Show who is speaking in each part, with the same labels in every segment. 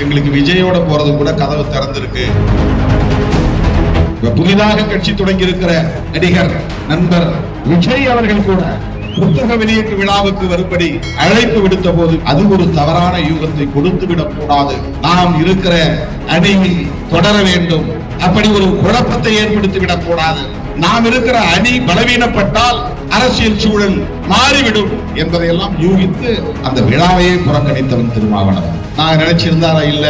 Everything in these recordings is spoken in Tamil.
Speaker 1: எங்களுக்கு விஜயோட போறது கூட கதவு திறந்திருக்கு. புதிதாக கட்சி தொடங்கி இருக்கிற நடிகர் நண்பர் விஜய் அவர்கள் கூட புத்தக வெளியீட்டு விழாவுக்கு வரும்படி அழைப்பு விடுத்த போது அது ஒரு தவறான யூகத்தை கொடுத்து விடக் கூடாது, நாம் இருக்கிற அணியில் தொடர வேண்டும், அப்படி ஒரு குழப்பத்தை ஏற்படுத்தி விடக் கூடாது, நாம் இருக்கிற அணி பலவீனப்பட்டால் அரசியல் சூழல் மாறிவிடும் என்பதையெல்லாம் யூகித்து அந்த விழாவையே புறக்கணித்தவன் திருமாவளவன். நான் நினைச்சிருந்தாரா இல்ல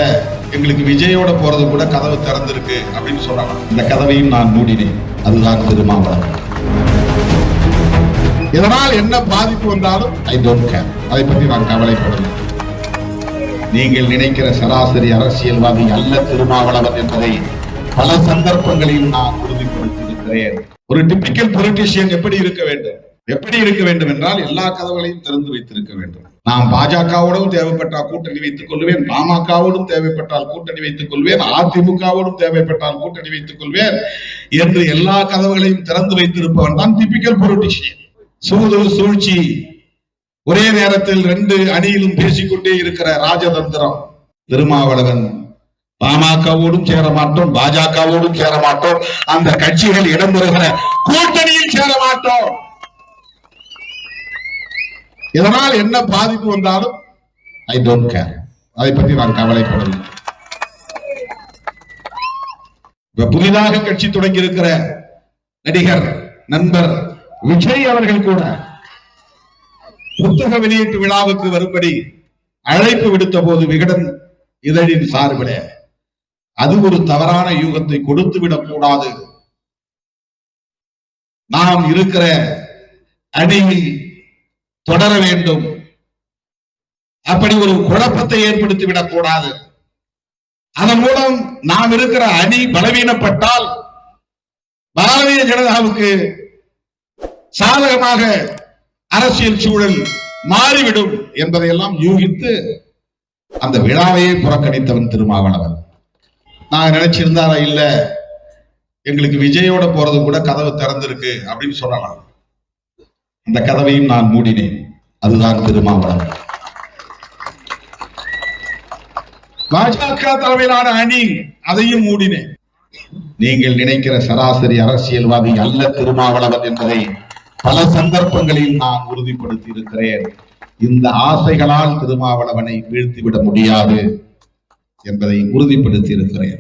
Speaker 1: எங்களுக்கு விஜயோட போறது கூட கதவு திறந்திருக்கு அப்படின்னு சொல்றாங்க. இந்த கதவையும் நான் மூடினேன். அதுதான் திருமாவளவன். இதனால் என்ன பாதிப்பு வந்தாலும் ஐ டோன்ட் கேர், அதை பற்றி நான் கவலைப்படவில்லை. நீங்கள் நினைக்கிற சராசரி அரசியல்வாதி அல்ல திருமாவளவன் என்பதை பல சந்தர்ப்பங்களில் நான் உறுதிப்படுத்தியிருக்கிறேன். ஒரு டிபிக்கல் பொலிட்டிஷியன் எப்படி இருக்க வேண்டும் என்றால் எல்லா கதவுகளையும் திறந்து வைத்திருக்க வேண்டும். நான் பாஜகவோடும் தேவைப்பட்டால் கூட்டணி வைத்துக் கொள்வேன், பாமகவோடும் தேவைப்பட்டால் கூட்டணி வைத்துக் கொள்வேன், அதிமுகவோடும் தேவைப்பட்டால் கூட்டணி வைத்துக் கொள்வேன் என்று எல்லா கதவுகளையும் திறந்து வைத்திருப்பவன் தான் டிபிக்கல் பொலிட்டிஷியன். சூது சூழ்ச்சி, ஒரே நேரத்தில் 2 அணியிலும் பேசிக்கொண்டே இருக்கிற ராஜதந்திரம். திருமாவளவன் பாமகவோடும் சேர மாட்டோம், பாஜகவோடும் சேர மாட்டோம், அந்த கட்சிகள் இடம்பெறுகிற கூட்டணியில் சேர மாட்டோம். இதனால் என்ன பாதிப்பு வந்தாலும் ஐ டோன்ட் கேர், அதை பற்றி நான் கவலைப்படவில்லை. புதிதாக கட்சி தொடங்கி இருக்கிற நடிகர் நண்பர் விஜய் அவர்கள் கூட புத்தக வெளியீட்டு விழாவுக்கு வரும்படி அழைப்பு விடுத்த போது விகடன் இதழின் சார்பிலே அது ஒரு தவறான யூகத்தை கொடுத்து விடக் கூடாது, நாம் இருக்கிற அணியில் தொடர வேண்டும், அப்படி ஒரு குழப்பத்தை ஏற்படுத்தி விடக் கூடாது, அதன் மூலம் நாம் இருக்கிற அணி பலவீனப்பட்டால் பாரதிய ஜனதாவுக்கு சாதகமாக அரசியல் சூழல் மாறிவிடும் என்பதையெல்லாம் யூகித்து அந்த விழாவையே புறக்கணித்தவன் திருமாவளவன். நான் நினைச்சிருந்தாரா இல்ல எங்களுக்கு விஜயோட போறது கூட கதவு திறந்திருக்கு அப்படின்னு சொல்லலாம். அந்த கதவையும் நான் மூடினேன். அதுதான் திருமாவளவன். பாஜக தலைமையிலான அணி, அதையும் மூடினேன். நீங்கள் நினைக்கிற சராசரி அரசியல்வாதி அல்ல திருமாவளவன் என்பதை பல சந்தர்ப்பங்களில் நான் உறுதிப்படுத்தி இருக்கிறேன். இந்த ஆசைகளால் திருமாவளவனை வீழ்த்திவிட முடியாது என்பதை உறுதிப்படுத்தி இருக்கிறேன்.